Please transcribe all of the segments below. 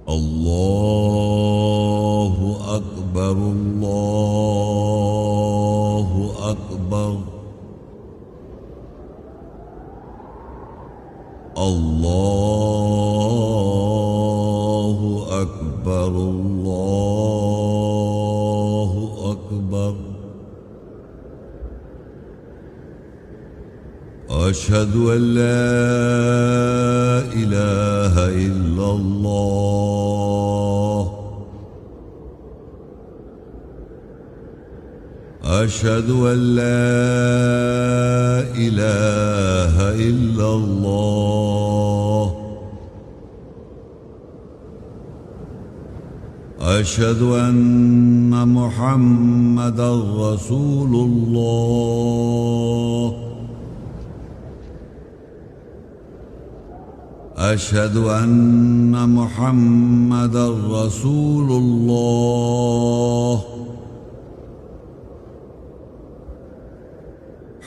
الله أكبر الله أكبر الله أكبر الله أكبر أشهد أن لا إله إلا الله أشهد أن لا إله إلا الله أشهد أن محمدًا رسول الله أشهد أن محمدًا رسول الله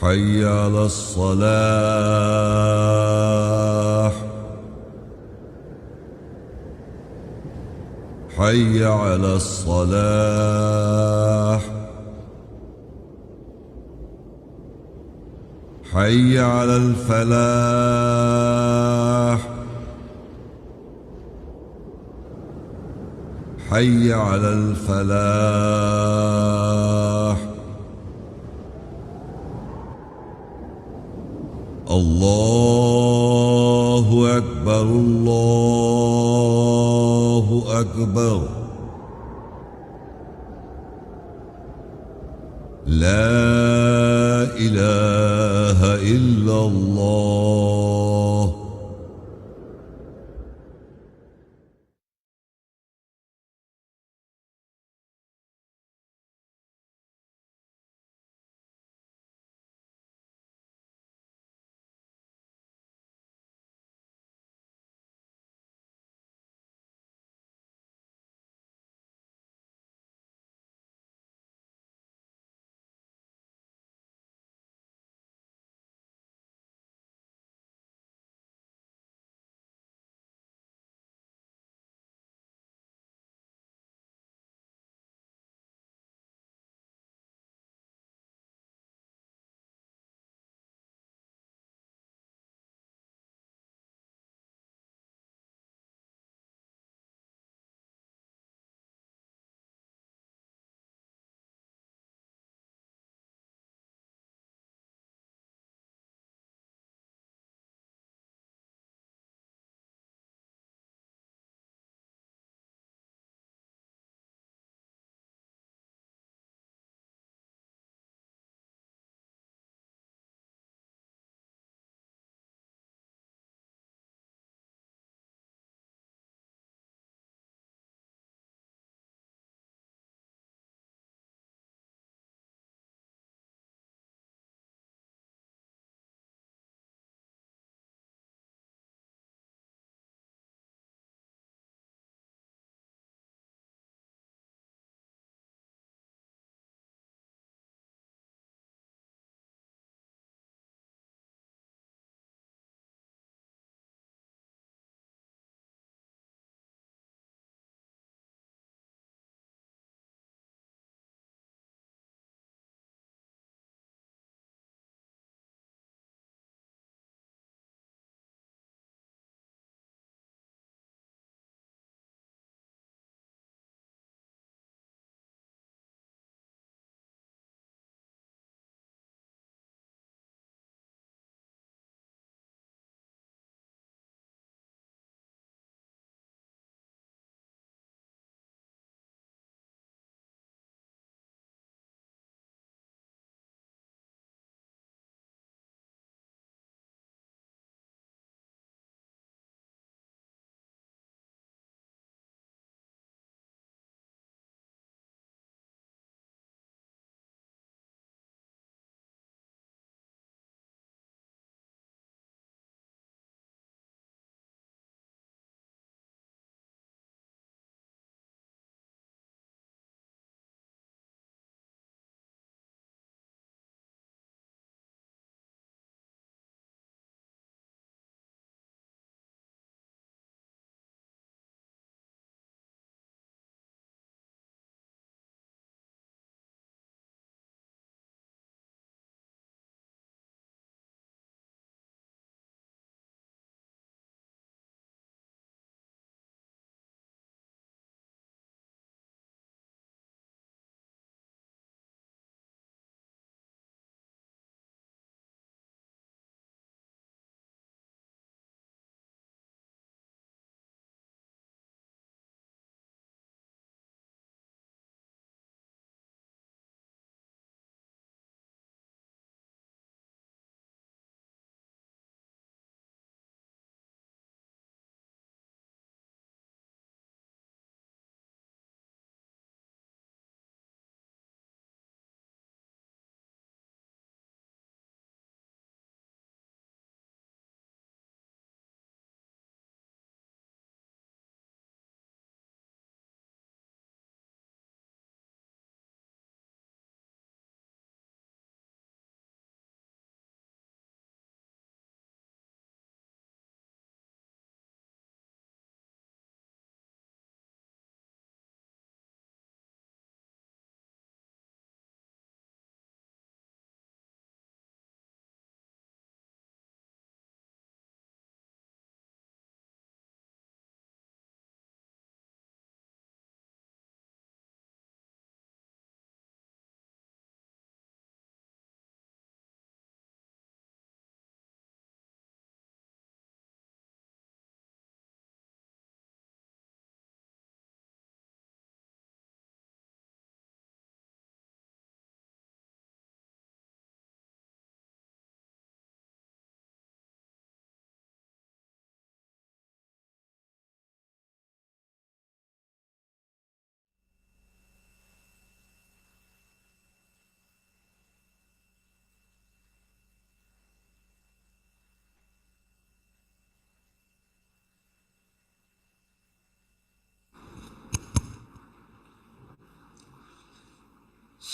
حي على الصلاة حي على الصلاة حي على الفلاح حي على الفلاح الله أكبر الله أكبر لا إله إلا الله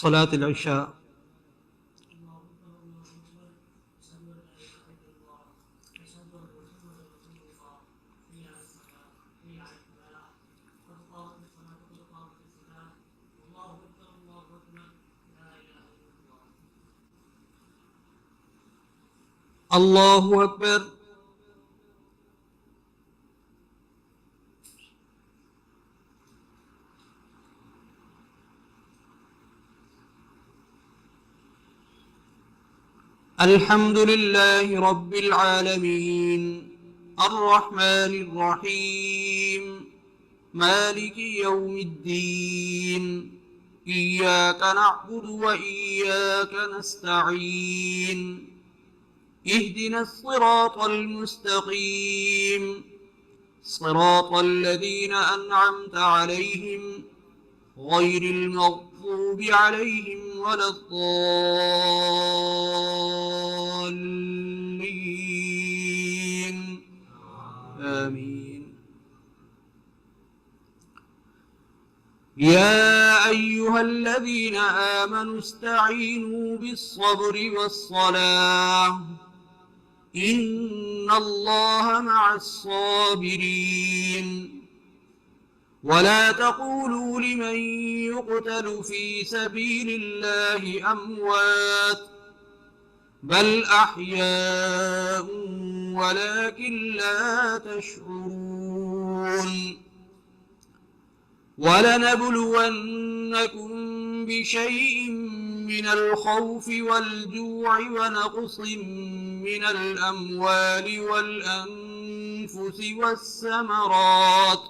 صلاة العشاء. الله أكبر. الحمد لله رب العالمين الرحمن الرحيم مالك يوم الدين إياك نعبد وإياك نستعين اهدنا الصراط المستقيم صراط الذين أنعمت عليهم غير المغضوب عليهم ولا الضالين آمين. يا أيها الذين آمنوا استعينوا بالصبر والصلاة إن الله مع الصابرين. ولا تقولوا لمن يقتل في سبيل الله أموات بل أحياء ولكن لا تشعرون. ولنبلونكم بشيء من الخوف والجوع ونقص من الأموال والأنفس والثمرات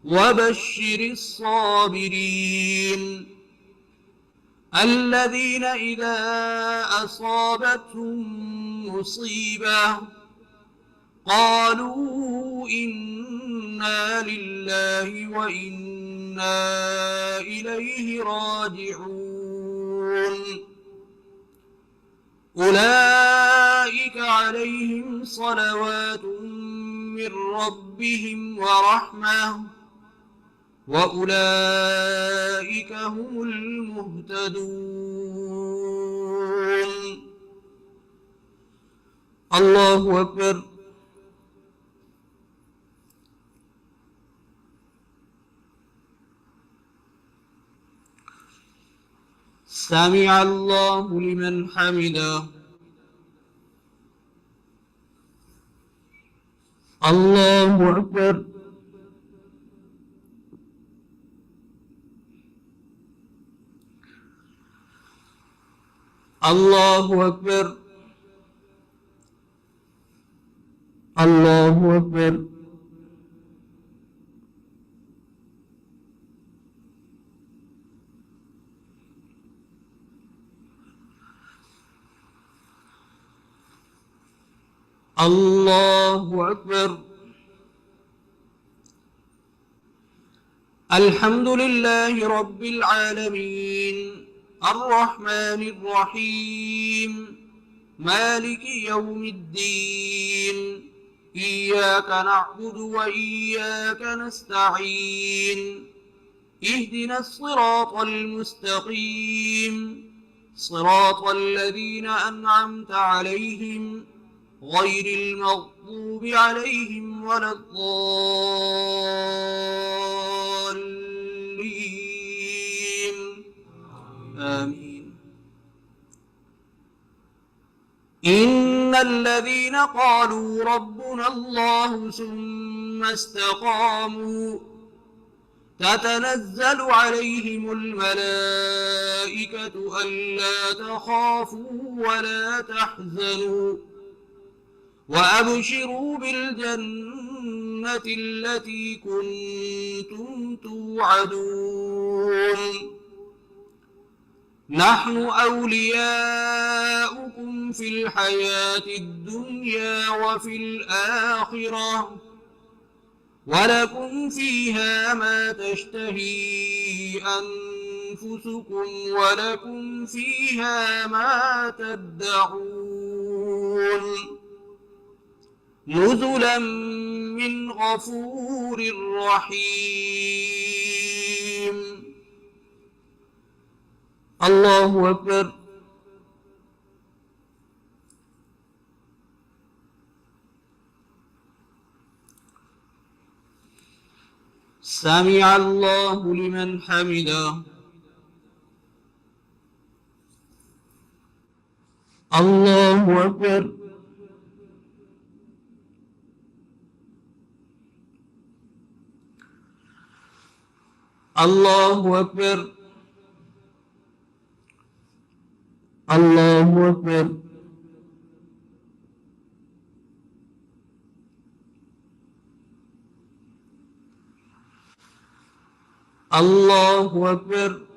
وبشر الصابرين الذين إذا أصابتهم مصيبة قالوا إنا لله وإنا إليه راجعون. أولئك عليهم صلوات من ربهم ورحمة وأولئك هم المهتدون. الله أكبر. سمع الله لمن حمده. الله أكبر. الله أكبر. الله أكبر. الله أكبر. الحمد لله رب العالمين الرحمن الرحيم مالك يوم الدين إياك نعبد وإياك نستعين اهدنا الصراط المستقيم صراط الذين أنعمت عليهم غير المغضوب عليهم ولا الضالين آمين. إن الذين قالوا ربنا الله ثم استقاموا تتنزل عليهم الملائكة ألا تخافوا ولا تحزنوا وأبشروا بالجنة التي كنتم توعدون. نحن أولياؤكم في الحياة الدنيا وفي الآخرة ولكم فيها ما تشتهي أنفسكم ولكم فيها ما تدعون نزلا من غفور رحيم. الله أكبر. سمع الله لمن حمده. الله أكبر. الله أكبر. الله أكبر. الله أكبر.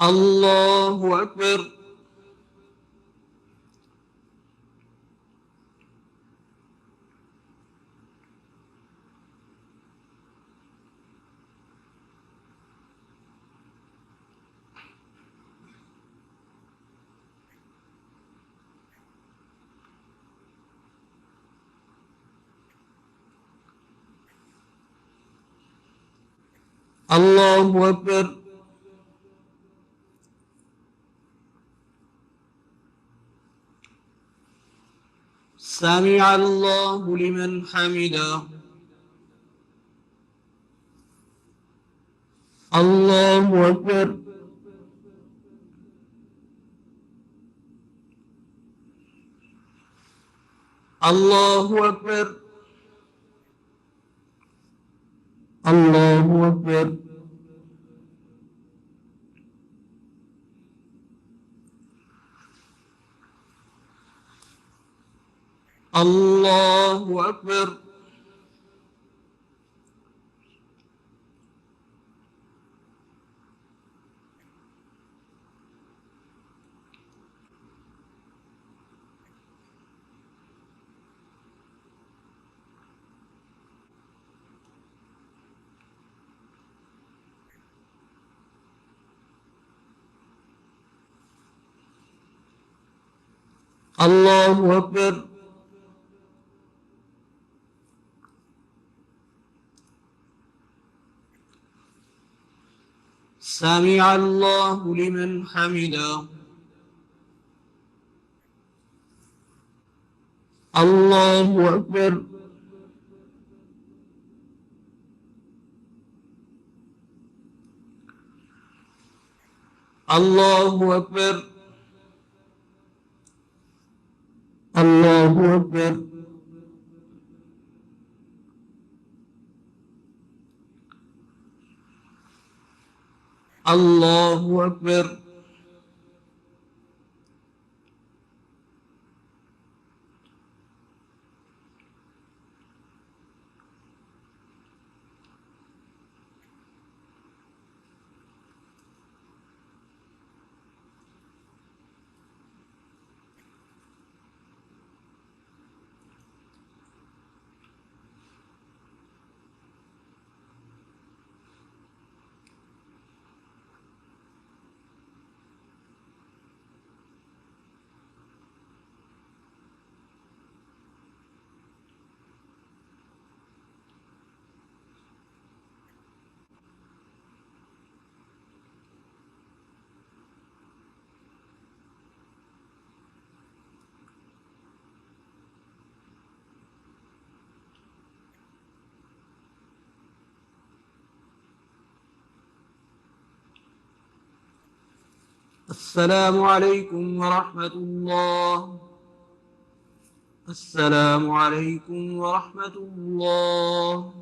الله أكبر. الله أكبر. سمع الله لمن حمده. الله أكبر. الله أكبر. الله أكبر. الله أكبر. الله أكبر. سمع الله لمن حمده. الله أكبر. الله أكبر. الله أكبر. الله أكبر. السلام عليكم ورحمة الله. السلام عليكم ورحمة الله.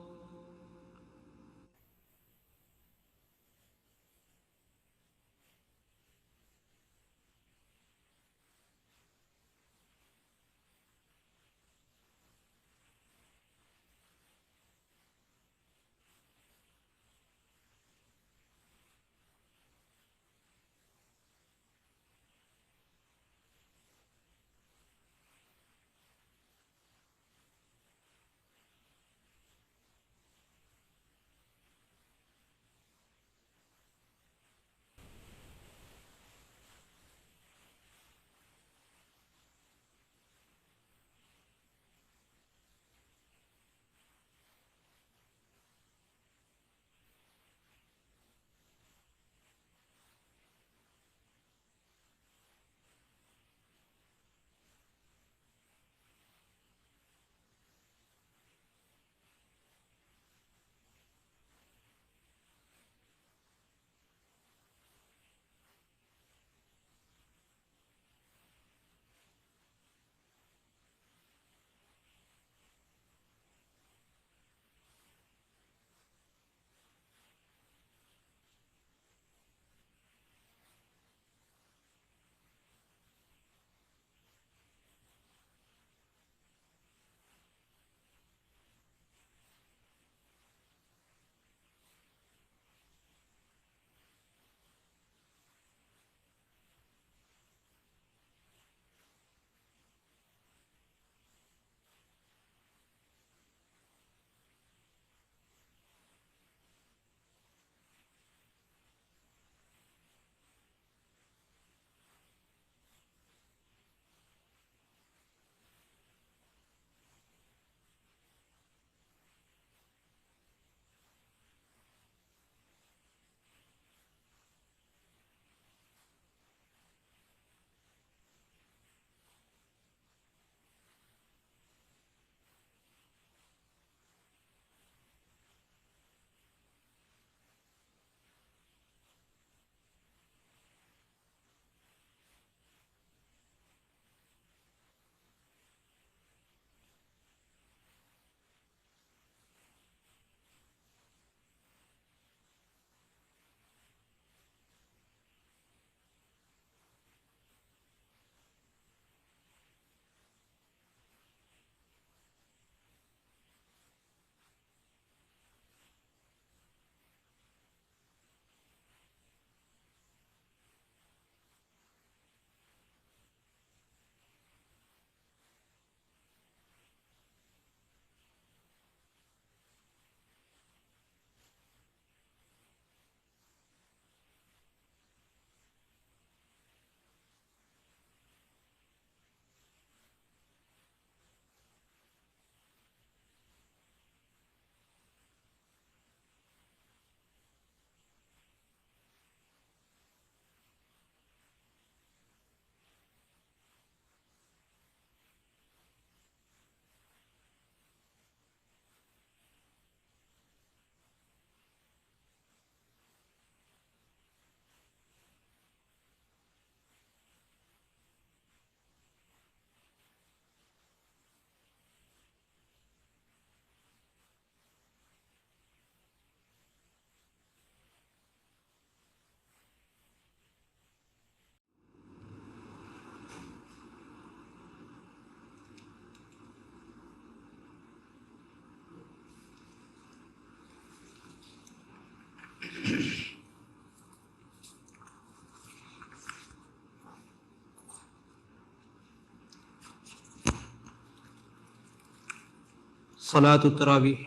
صلاة التراويح.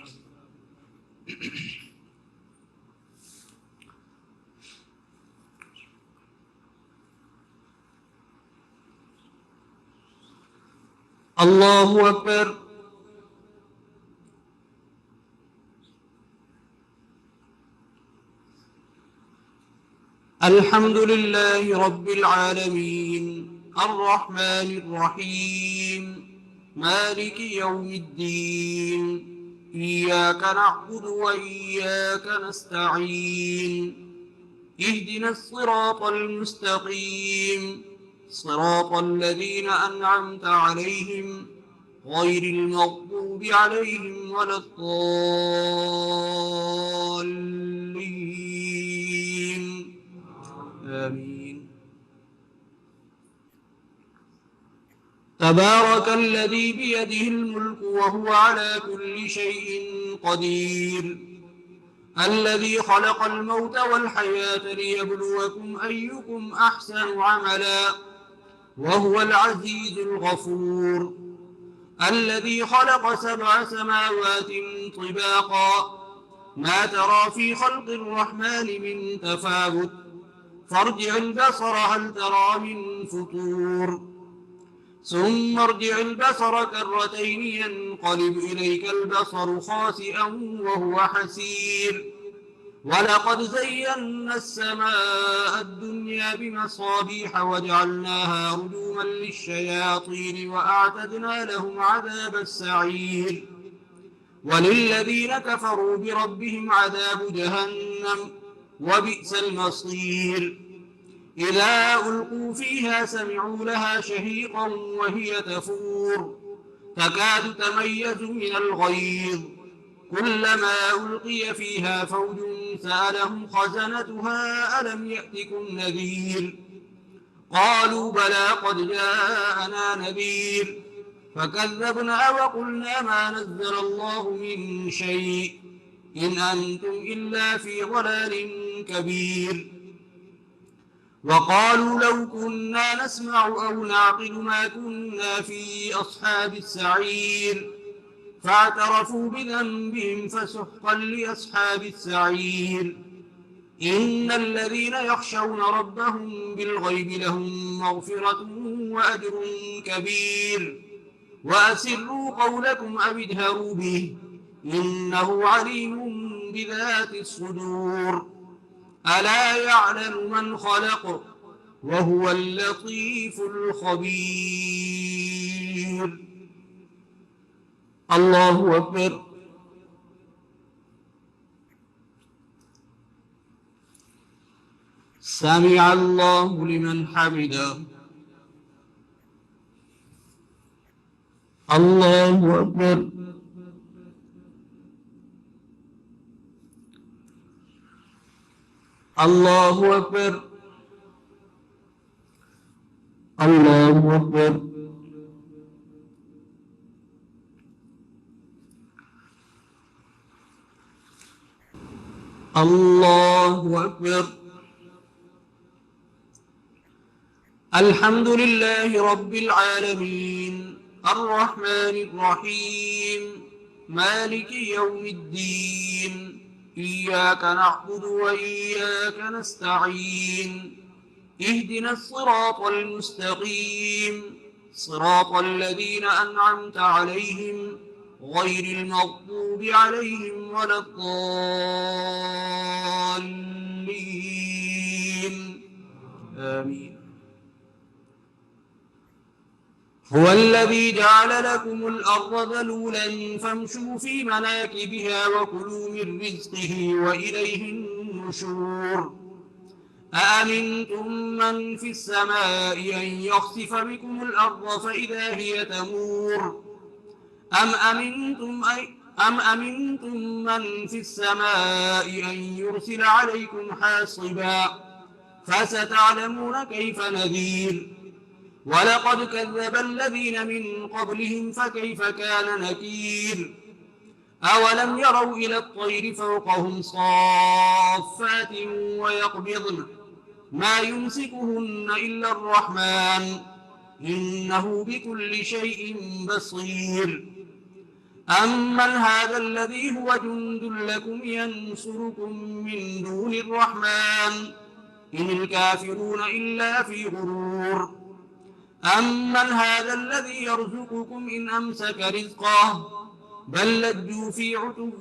الله أكبر. الحمد لله رب العالمين الرحمن الرحيم مالك يوم الدين إياك نعبد وإياك نستعين اهدنا الصراط المستقيم صراط الذين أنعمت عليهم غير المغضوب عليهم ولا الضالين آمين. تبارك الذي بيده الملك وهو على كل شيء قدير الذي خلق الموت والحياة ليبلوكم أيكم أحسن عملا وهو العزيز الغفور الذي خلق 7 سماوات طباقا ما ترى في خلق الرحمن من تفاوت فارجع البصر هل ترى من فطور ثم ارجع البصر كرتين ينقلب إليك البصر خاسئا وهو حسير ولقد زينا السماء الدنيا بمصابيح وجعلناها رجوما للشياطين وأعتدنا لهم عذاب السعير وللذين كفروا بربهم عذاب جهنم وبئس المصير إذا ألقوا فيها سمعوا لها شهيقا وهي تفور تكاد تميز من الغيظ كلما ألقي فيها فوج سألهم خزنتها ألم يأتكم نذير قالوا بلى قد جاءنا نذير فكذبنا وقلنا ما نزل الله من شيء إن أنتم إلا في ضلال كبير وقالوا لو كنا نسمع أو نعقل ما كنا في أصحاب السعير فاعترفوا بذنبهم فسحقا لأصحاب السعير إن الذين يخشون ربهم بالغيب لهم مغفرة وأجر كبير وأسروا قولكم أو اجهروا به إنه عليم بذات الصدور ألا يعلم من خلق وهو اللطيف الخبير. الله أكبر. سمع الله لمن حمده. الله أكبر. الله أكبر. الله أكبر. الله أكبر. الحمد لله رب العالمين الرحمن الرحيم مالك يوم الدين إياك نعبد وإياك نستعين اهدنا الصراط المستقيم صراط الذين أنعمت عليهم غير المغضوب عليهم ولا الضالين آمين. هو الذي جعل لكم الأرض ذلولا فامشوا في مناكبها وكلوا من رزقه وإليه النشور أأمنتم من في السماء أن يخسف بكم الأرض فإذا هي تمور أم أمنتم من في السماء أن يرسل عليكم حاصبا فستعلمون كيف نذير ولقد كذب الذين من قبلهم فكيف كان نكير أولم يروا إلى الطير فوقهم صافات ويقبضن ما يمسكهن إلا الرحمن إنه بكل شيء بصير أمن هذا الذي هو جند لكم ينصركم من دون الرحمن إن الكافرون إلا في غرور أمن هذا الذي يرزقكم إن أمسك رزقه بل لجوا في عتو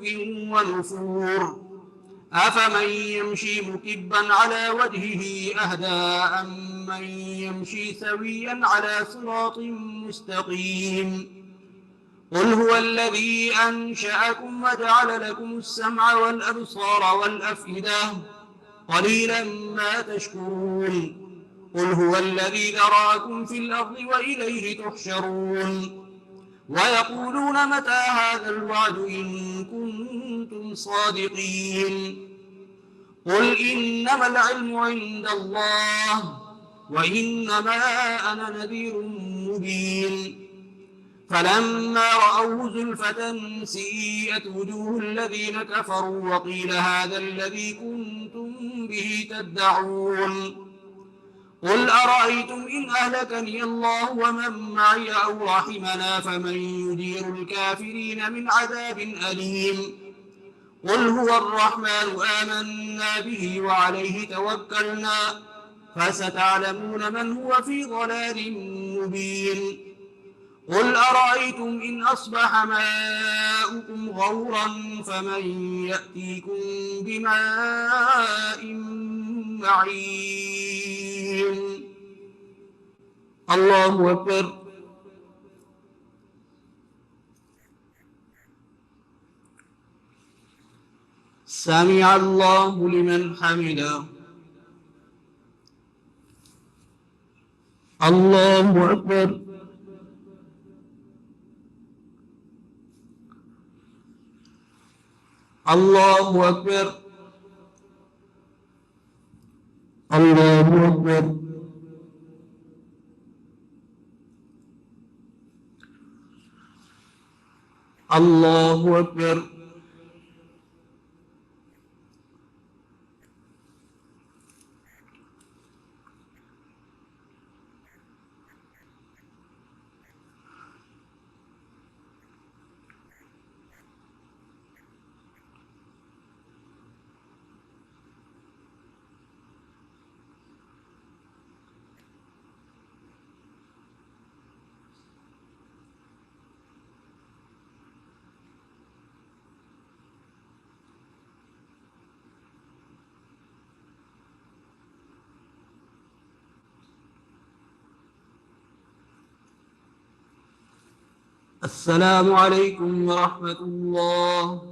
ونفور أفمن يمشي مكبا على وجهه أهدى أمن يمشي سويا على صراط مستقيم قل هو الذي أنشأكم وجعل لكم السمع والأبصار والأفئدة قليلا ما تشكرون قل هو الذي ذراكم في الأرض وإليه تحشرون ويقولون متى هذا الوعد إن كنتم صادقين قل إنما العلم عند الله وإنما أنا نذير مبين فلما رأوه زلفة سيئت وجوه الذين كفروا وقيل هذا الذي كنتم به تدعون قل أرأيتم إن أهلكني الله ومن معي أو رحمنا فمن يجير الكافرين من عذاب أليم قل هو الرحمن آمنا به وعليه توكلنا فستعلمون من هو في ضلال مبين قل أرأيتم إن أصبح ماؤكم غورا فمن يأتيكم بماء معين الله أكبر سمع الله لمن حمده الله أكبر الله أكبر الله أكبر الله أكبر السلام عليكم ورحمة الله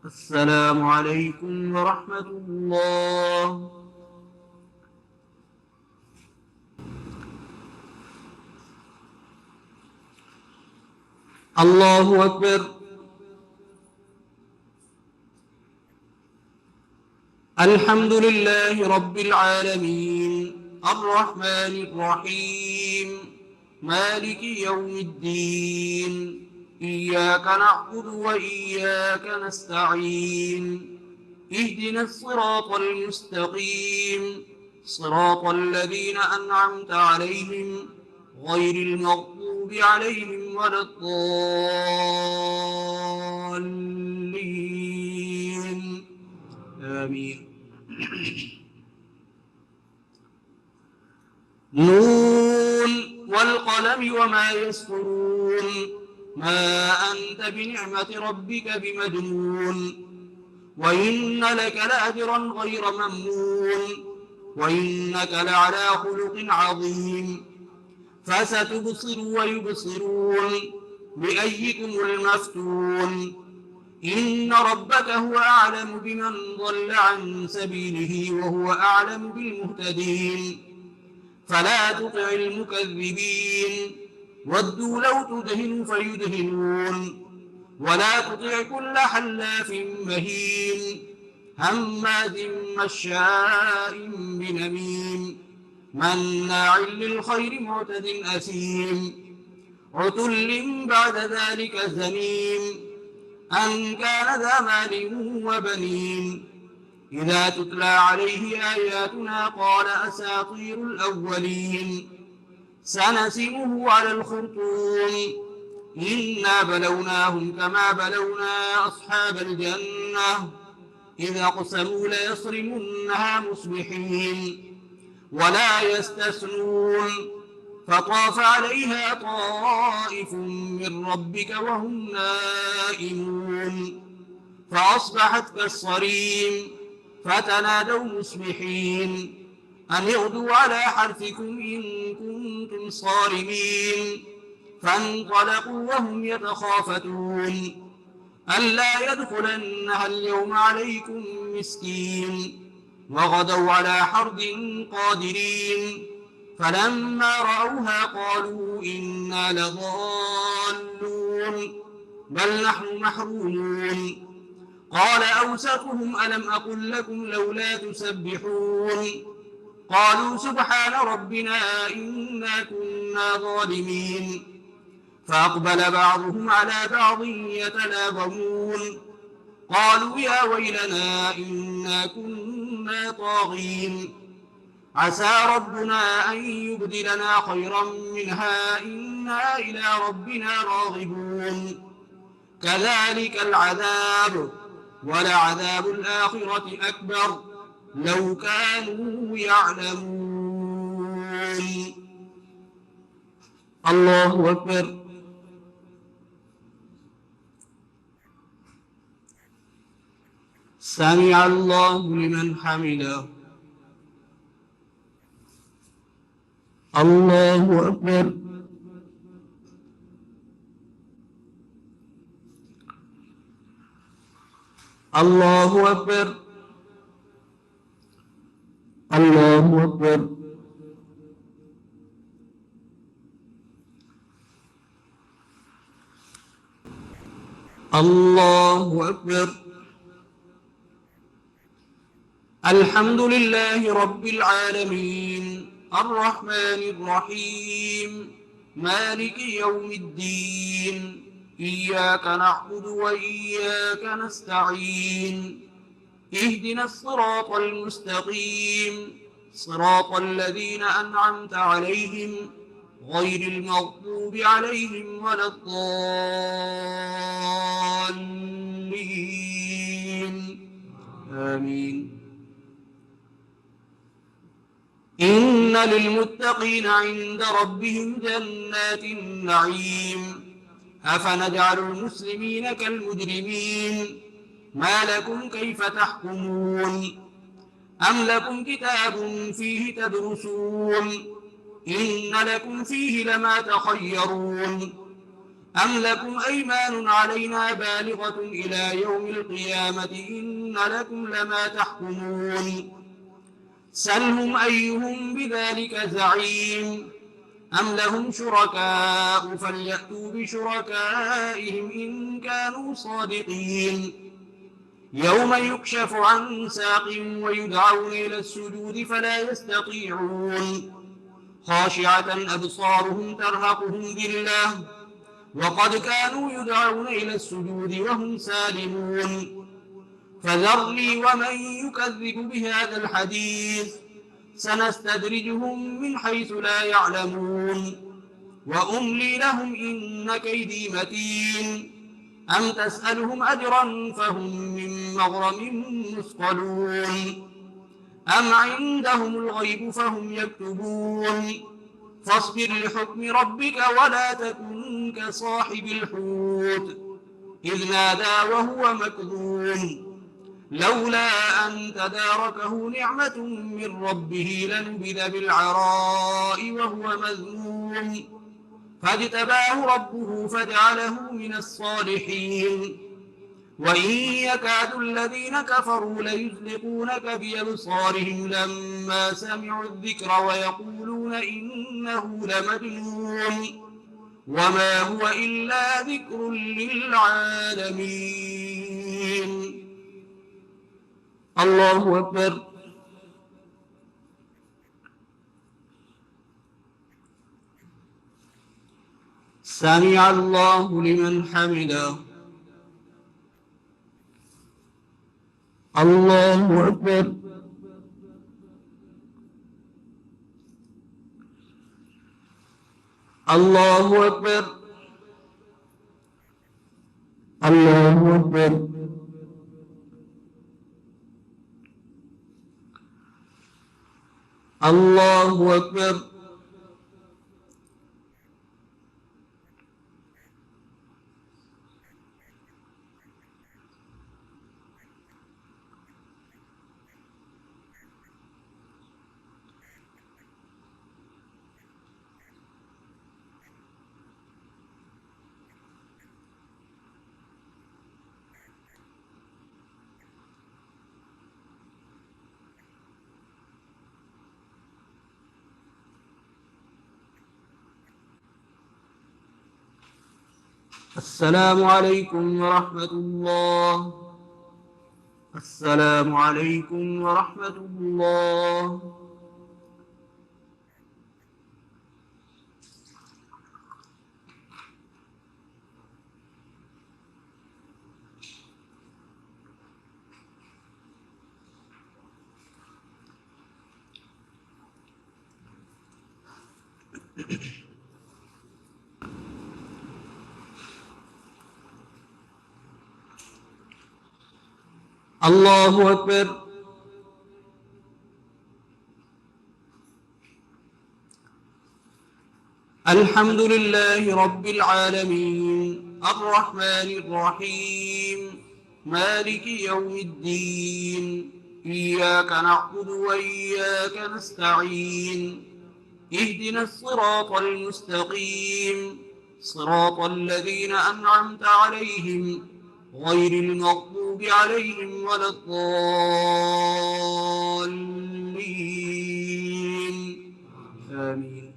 السلام عليكم ورحمة الله الله أكبر الحمد لله رب العالمين الرحمن الرحيم مالك يوم الدين إياك نعبد وإياك نستعين اهدنا الصراط المستقيم صراط الذين أنعمت عليهم غير المغضوب عليهم ولا الضالين آمين نون والقلم وما يسطرون ما أنت بنعمة ربك بمجنون وإن لك لأجرا غير ممنون وإنك لعلى خلق عظيم فستبصر ويبصرون بأيكم المفتون إن ربك هو أعلم بمن ضل عن سبيله وهو أعلم بالمهتدين فلا تطع المكذبين ودوا لو تدهن فيدهنون ولا تطع كل حلاف مهين هماز مشاء بنميم مناع للخير معتد أثيم عتل بعد ذلك زنيم أن كان ذا مال وبنين إذا تتلى عليه آياتنا قال أساطير الأولين سنسمه على الخرطوم إنا بلوناهم كما بلونا أصحاب الجنة إذ أقسموا ليصرمنها مصبحين ولا يستثنون فطاف عليها طائف من ربك وهم نائمون فأصبحت كالصريم فتنادوا مصبحين أن اغدوا على حرثكم إن كنتم صارمين فانطلقوا وهم يتخافتون ألا يدخلنها اليوم عليكم مسكين وغدوا على حرد قادرين فلما رأوها قالوا إنا لضالون بل نحن محرومون قال أوسطهم ألم أقل لكم لولا تسبحون قالوا سبحان ربنا إنا كنا ظالمين فأقبل بعضهم على بعض يتلاومون قالوا يا ويلنا إنا كنا طاغين عسى ربنا أن يبدلنا خيرا منها إنا إلى ربنا راغبون كذلك العذاب ولعذاب الآخرة أكبر لو كانوا يعلمون. الله أكبر. سمع الله لمن حمده. الله أكبر. الله أكبر. الله أكبر. الله أكبر. الحمد لله رب العالمين الرحمن الرحيم مالك يوم الدين إياك نعبد وإياك نستعين اهدنا الصراط المستقيم صراط الذين أنعمت عليهم غير المغضوب عليهم ولا الضالين آمين. إن للمتقين عند ربهم جنات النعيم أفنجعل المسلمين كالمجرمين ما لكم كيف تحكمون أم لكم كتاب فيه تدرسون إن لكم فيه لما تخيرون أم لكم أيمان علينا بالغة إلى يوم القيامة إن لكم لما تحكمون سلهم أيهم بذلك زعيم أم لهم شركاء فليأتوا بشركائهم إن كانوا صادقين يوم يكشف عن ساق ويدعون إلى السجود فلا يستطيعون خاشعة أبصارهم ترهقهم ذلة وقد كانوا يدعون إلى السجود وهم سالمون فذرني ومن يكذب بهذا الحديث سنستدرجهم من حيث لا يعلمون وأملي لهم إن كيدي متين أم تسألهم أجرا فهم من مغرم مثقلون أم عندهم الغيب فهم يكتبون فاصبر لحكم ربك ولا تكن كصاحب الحوت إذ نادى وهو مكظوم لولا أن تداركه نعمة من ربه لنبذ بالعراء وهو مذموم فاجتباه ربه فجعله من الصالحين وإن يكاد الذين كفروا ليزلقونك بأبصارهم لما سمعوا الذكر ويقولون إنه لمجنون وما هو إلا ذكر للعالمين. الله أكبر. سمع الله لمن حمده. الله أكبر. الله أكبر. الله أكبر. الله أكبر. السلام عليكم ورحمة الله. السلام عليكم ورحمة الله. الله أكبر. الحمد لله رب العالمين الرحمن الرحيم مالك يوم الدين إياك نعبد وإياك نستعين اهدنا الصراط المستقيم صراط الذين أنعمت عليهم غير المغضوب عليهم ولا الضالين آمين.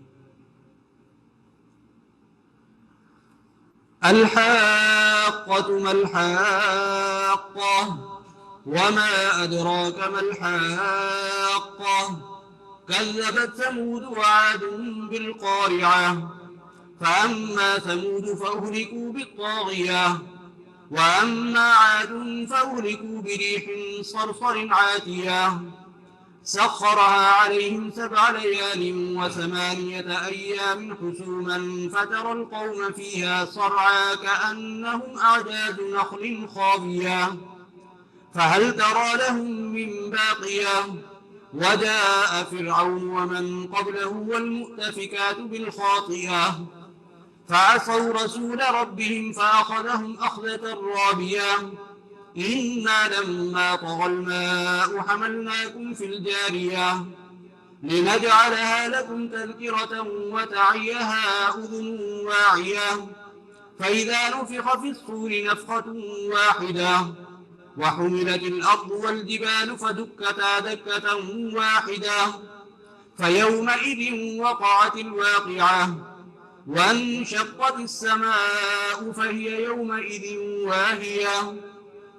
الحاقة ما الحاقة وما أدراك ما الحاقة كذبت ثمود وعاد بالقارعة فأما ثمود فأهلكوا بالطاغية وأما عاد فأهلكوا بريح صرصر عاتية سخرها عليهم 7 ليال و8 أيام حسوما فترى القوم فيها صرعى كأنهم أعجاز نخل خاوية فهل ترى لهم من باقية وجاء فرعون ومن قبله والمؤتفكات بالخاطئة فعصوا رسول ربهم فأخذهم أخذة رابية إنا لما طغى الماء حملناكم في الجارية لنجعلها لكم تذكرة وتعيها أذن واعية فإذا نفخ في الصور نفخة واحدة وحملت الأرض والجبال فدكتا دكة واحدة فيومئذ وقعت الواقعة وانشقت السماء فهي يومئذ واهية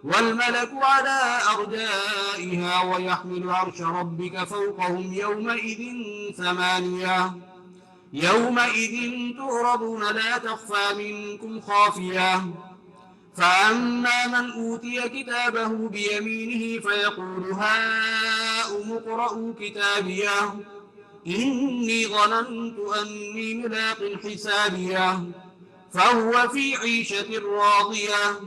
والملك على أرجائها ويحمل عرش ربك فوقهم يومئذ 8 يومئذ تعرضون لا تخفى منكم خافية فأما من أوتي كتابه بيمينه فيقول هاؤم اقرءوا كتابيه إني ظننت أني ملاق حسابيه فهو في عيشة راضية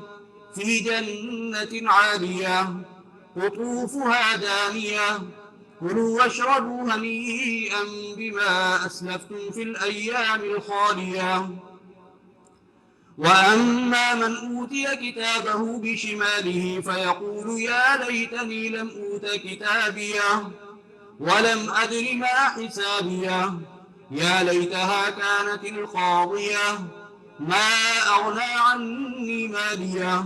في جنة عالية قطوفها دانية كلوا واشربوا هنيئا بما أسلفتم في الأيام الخالية وأما من أوتي كتابه بشماله فيقول يا ليتني لم أوت كتابيه ولم أدر ما حسابيه يا ليتها كانت القاضية ما أغنى عني ماليه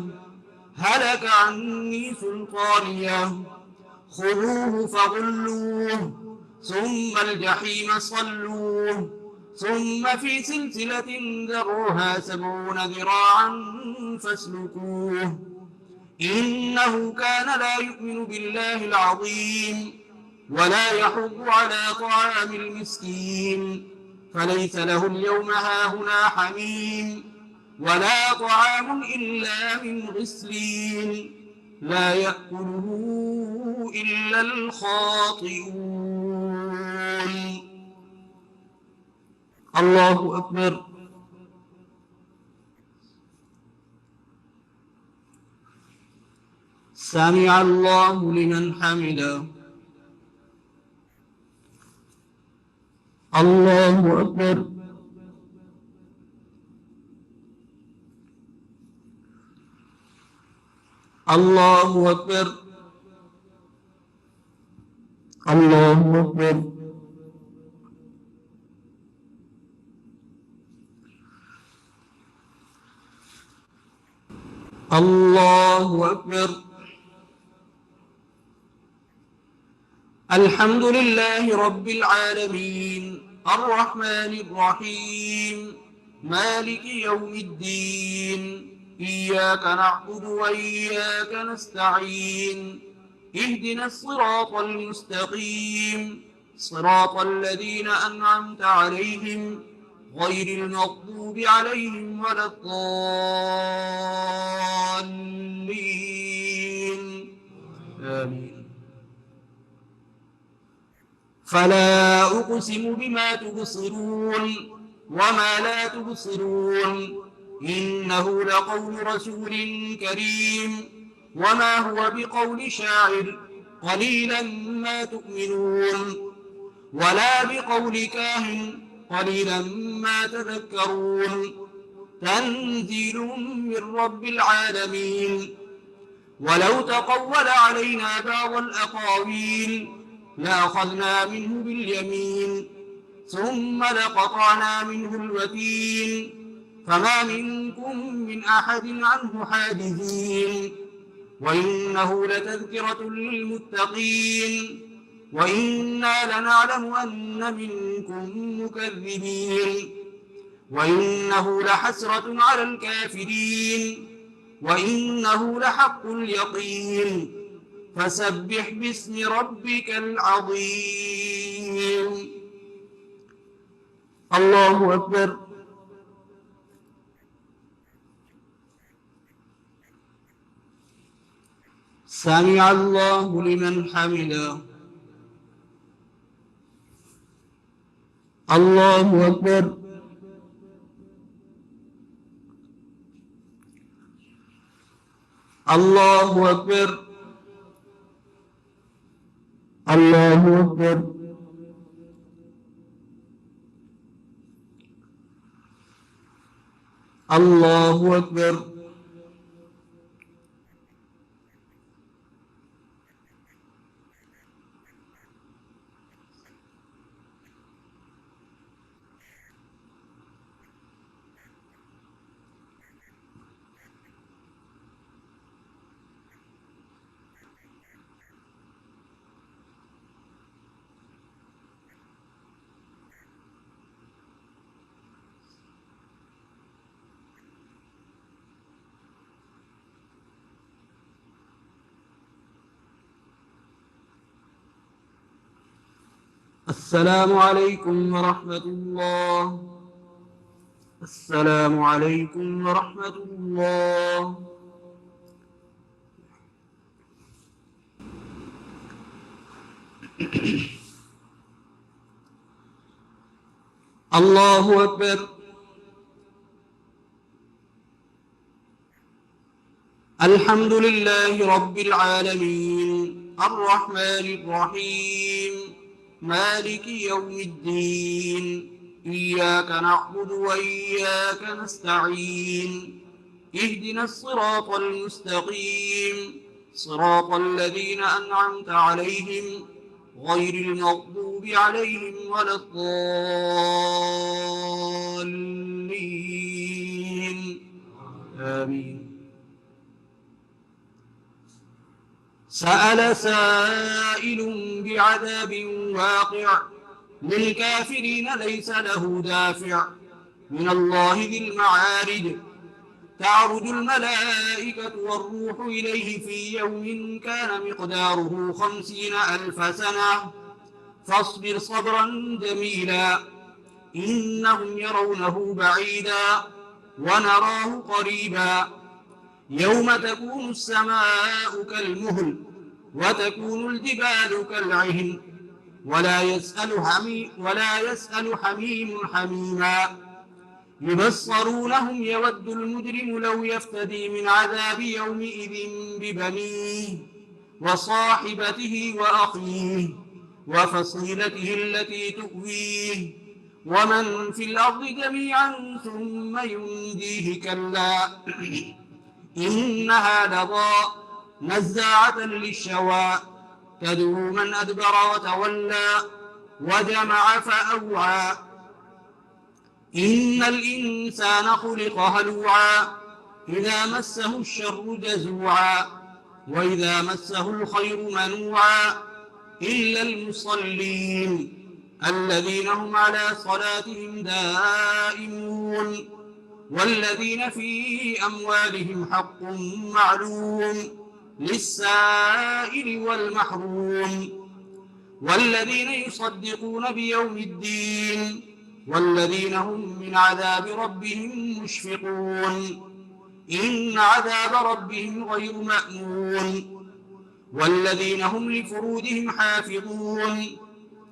هلك عني سلطانيه خذوه فغلوه ثم الجحيم صلوه ثم في سلسلة ذرعها 70 ذراعا فاسلكوه إنه كان لا يؤمن بالله العظيم ولا يحض على طعام المسكين فليس له اليوم هاهنا حميم ولا طعام إلا من غسلين لا يأكله إلا الخاطئون. الله أكبر. سمع الله لمن حمده. الله أكبر. الله أكبر. الله أكبر. الله أكبر. الحمد لله رب العالمين الرحمن الرحيم مالك يوم الدين إياك نعبد وإياك نستعين اهدنا الصراط المستقيم صراط الذين أنعمت عليهم غير المغضوب عليهم ولا الضالين آمين. فلا أقسم بما تبصرون وما لا تبصرون إنه لقول رسول كريم وما هو بقول شاعر قليلا ما تؤمنون ولا بقول كاهن قليلا ما تذكرون تنزيل من رب العالمين. ولو تقول علينا بعض الأقاويل لأخذنا منه باليمين ثم لقطعنا منه الوتين فما منكم من أحد عنه حاجزين. وإنه لتذكرة للمتقين وإنا لنعلم أن منكم مكذبين. وإنه لحسرة على الكافرين وإنه لحق اليقين. فسبح باسم ربك العظيم. الله أكبر. سمع الله لمن حمده. الله أكبر. الله أكبر. الله أكبر. الله أكبر. السلام عليكم ورحمة الله. السلام عليكم ورحمة الله. الله أكبر. الحمد لله رب العالمين الرحمن الرحيم مالك يوم الدين إياك نعبد وإياك نستعين اهدنا الصراط المستقيم صراط الذين أنعمت عليهم غير المغضوب عليهم ولا الضالين آمين. سأل سائل بعذاب واقع للكافرين ليس له دافع من الله ذي المعارج تعرج الملائكة والروح إليه في يوم كان مقداره 50,000 سنة فاصبر صبرا جميلا إنهم يرونه بعيدا ونراه قريبا يوم تكون السماء كالمهل وتكون الجبال كالعهن ولا يسأل حميم حميما يبصرونهم يود المجرم لو يفتدي من عذاب يومئذ ببنيه وصاحبته وأخيه وفصيلته التي تؤويه ومن في الأرض جميعا ثم ينجيه كلا إنها لظى نزاعة للشوى تدعو من أدبر وتولى وجمع فأوعى إن الإنسان خلق هلوعا إذا مسه الشر جزوعا وإذا مسه الخير منوعا إلا المصلين الذين هم على صلاتهم دائمون والذين في أموالهم حق معلوم للسائل والمحروم والذين يصدقون بيوم الدين والذين هم من عذاب ربهم مشفقون إن عذاب ربهم غير مأمون والذين هم لفروجهم حافظون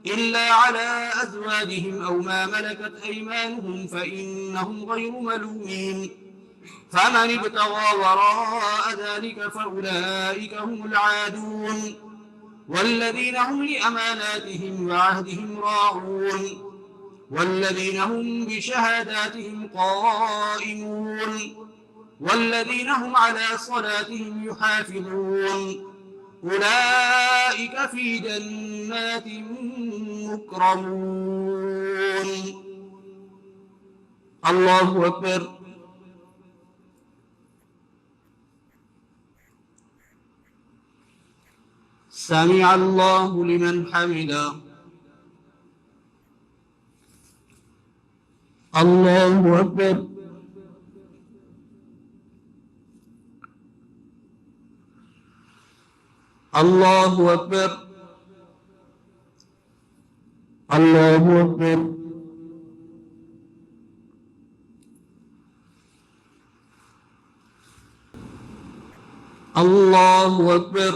إلا على أزواجهم أو ما ملكت أيمانهم فإنهم غير ملومين فمن ابتغى وراء ذلك فأولئك هم العادون والذين هم لأماناتهم وعهدهم راعون والذين هم بشهاداتهم قائمون والذين هم على صلاتهم يحافظون أولئك في جنات مكرمون. الله أكبر. سمع الله لمن حمده. الله أكبر. الله أكبر. الله أكبر. الله أكبر.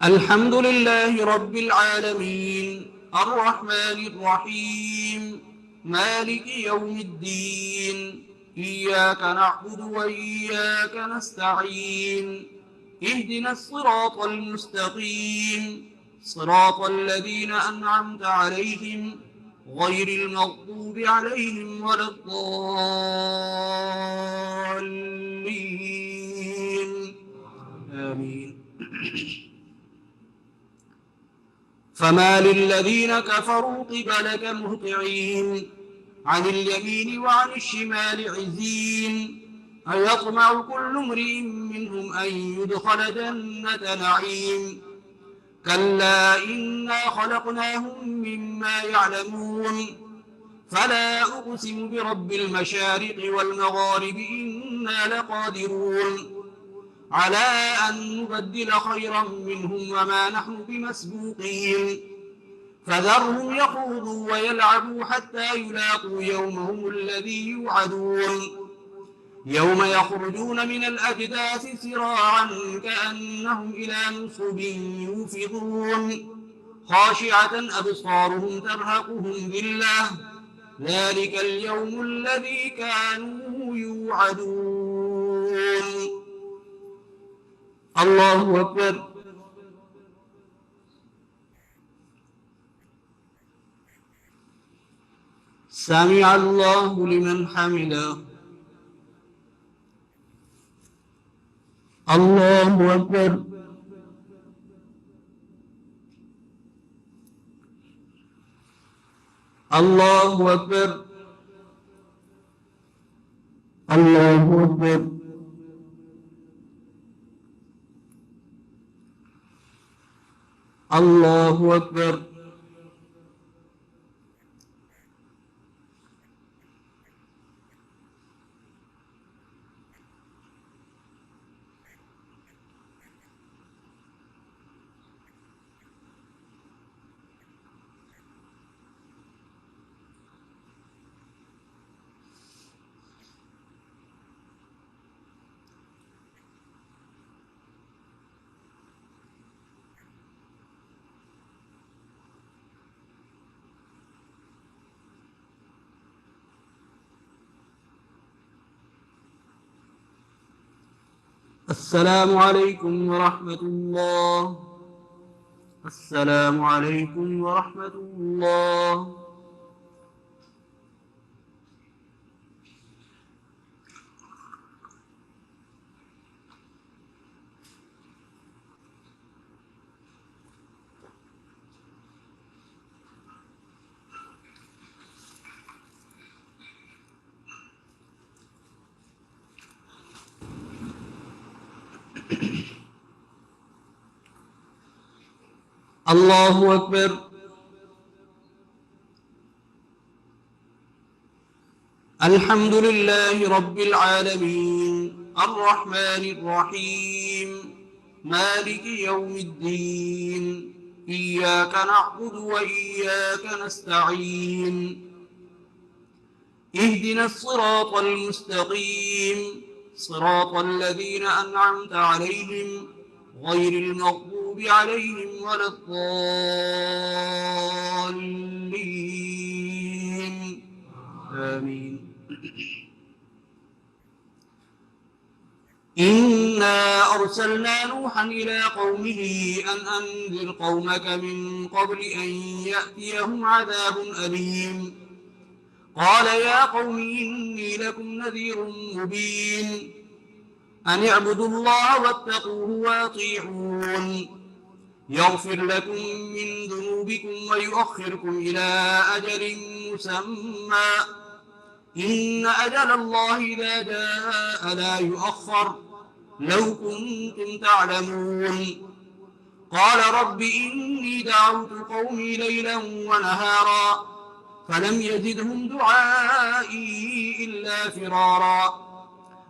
الحمد لله رب العالمين الرحمن الرحيم مالك يوم الدين إياك نعبد وإياك نستعين اهدنا الصراط المستقيم صراط الذين أنعمت عليهم غير المغضوب عليهم ولا الضالين آمين. فما للذين كفروا قبلك مهطعين عن اليمين وعن الشمال عزين أيطمع كل امرئ منهم أن يدخل جنة نعيم كلا إنا خلقناهم مما يعلمون فلا أقسم برب المشارق والمغارب إنا لقادرون على أن نبدل خيرا منهم وما نحن بمسبوقين فذرهم يخوضوا ويلعبوا حتى يلاقوا يومهم الذي يوعدون يوم يخرجون من الأجداث سراعا كأنهم إلى نصب يوفضون خاشعة أبصارهم ترهقهم ذلة ذلك اليوم الذي كانوا يوعدون. الله أكبر. سمع الله لمن حمده. الله أكبر. الله أكبر. الله أكبر. الله أكبر. السلام عليكم ورحمة الله. السلام عليكم ورحمة الله. الله أكبر. الحمد لله رب العالمين الرحمن الرحيم مالك يوم الدين إياك نعبد وإياك نستعين اهدنا الصراط المستقيم صراط الذين أنعمت عليهم غير المغضوب عليهم ولا الضالين آمين. إنا أرسلنا نوحا إلى قومه أن أنذر قومك من قبل أن يأتيهم عذاب أليم. قال يا قوم إني لكم نذير مبين أن اعبدوا الله واتقوه وأطيعون يغفر لكم من ذنوبكم ويؤخركم إلى أجل مسمى إن أجل الله إذا جاء لا يؤخر لو كنتم تعلمون. قال رب إني دعوت قومي ليلا ونهارا فلم يزدهم دعائي إلا فرارا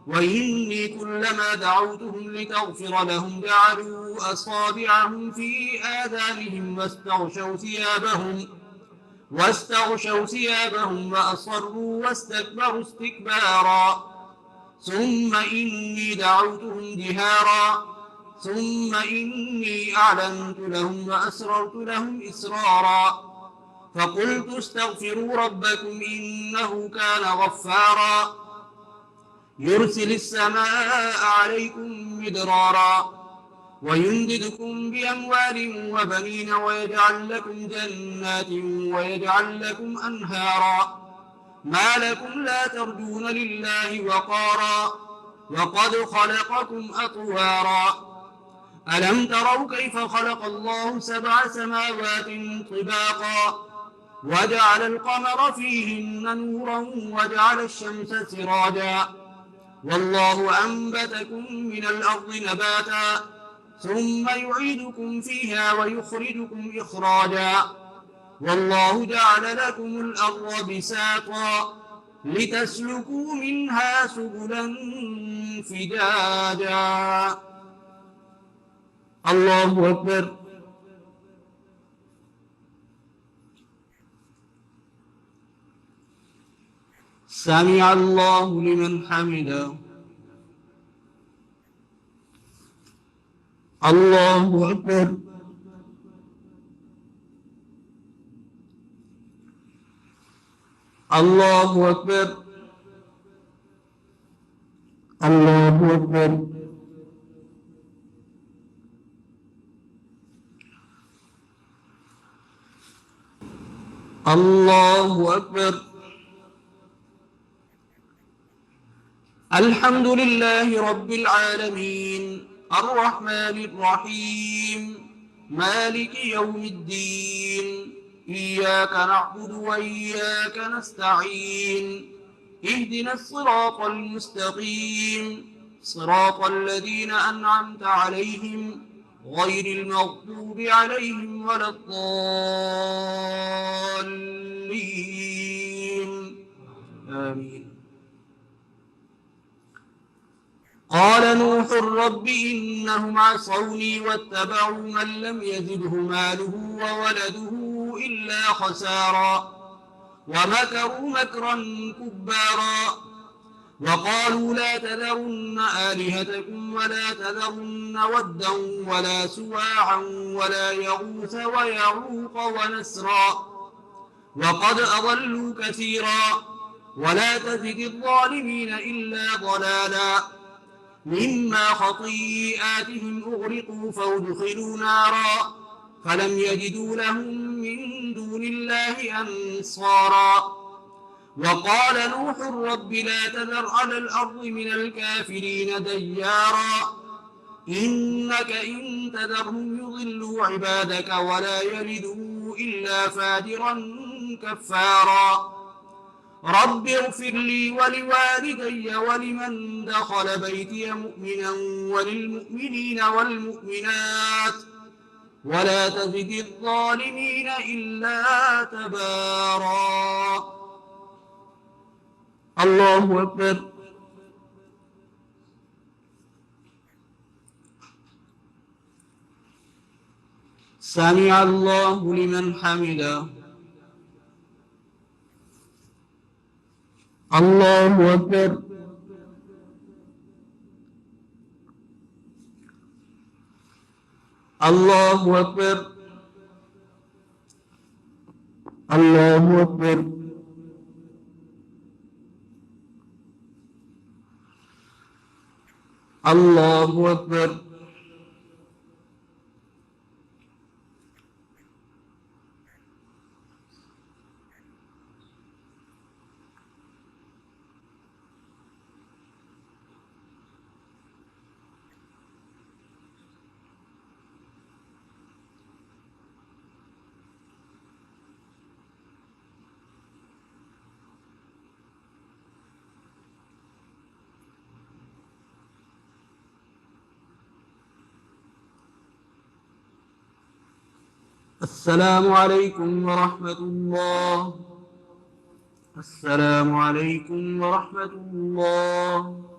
وإني كلما دعوتهم لتغفر لهم جعلوا أصابعهم في آذانهم واستغشوا ثيابهم وأصروا واستكبروا استكبارا ثم إني دعوتهم جهارا ثم إني أعلنت لهم وأسررت لهم إسرارا فقلت استغفروا ربكم إنه كان غفارا يرسل السماء عليكم مدرارا ويمددكم بأموال وبنين ويجعل لكم جنات ويجعل لكم أنهارا ما لكم لا ترجون لله وقارا وقد خلقكم أطوارا ألم تروا كيف خلق الله 7 سماوات طباقا وجعل القمر فيهن نورا وجعل الشمس سراجا والله أنبتكم من الأرض نباتا ثم يعيدكم فيها ويخرجكم إخراجا والله جعل لكم الأرض بساطا لتسلكوا منها سبلا فجاجا. الله أكبر. سمع الله لمن حمده. الله أكبر. الله أكبر. الله أكبر. الله أكبر. الحمد لله رب العالمين الرحمن الرحيم مالك يوم الدين إياك نعبد وإياك نستعين اهدنا الصراط المستقيم صراط الذين أنعمت عليهم غير المغضوب عليهم ولا الضالين آمين. قال نوح رب إنهم عصوني واتبعوا من لم يزده ماله وولده إلا خسارا ومكروا مكرا كبارا وقالوا لا تذرن آلهتكم ولا تذرن ودا ولا سواعا ولا يغوث ويعوق ونسرا وقد أضلوا كثيرا ولا تزد الظالمين إلا ضلالا مما خطيئاتهم أغرقوا فأدخلوا نارا فلم يجدوا لهم من دون الله أنصارا. وقال نوح رب لا تذر على الأرض من الكافرين ديارا إنك إن تذرهم يضلوا عبادك ولا يلدوا إلا فاجرا كفارا. رب اغفر لي ولوالدي ولمن دخل بيتي مؤمنا وللمؤمنين والمؤمنات ولا تزد الظالمين إلا تبارا. الله أكبر. سمع الله لمن حمده. الله أكبر. الله أكبر. الله أكبر. الله أكبر. السلام عليكم ورحمة الله. السلام عليكم ورحمة الله.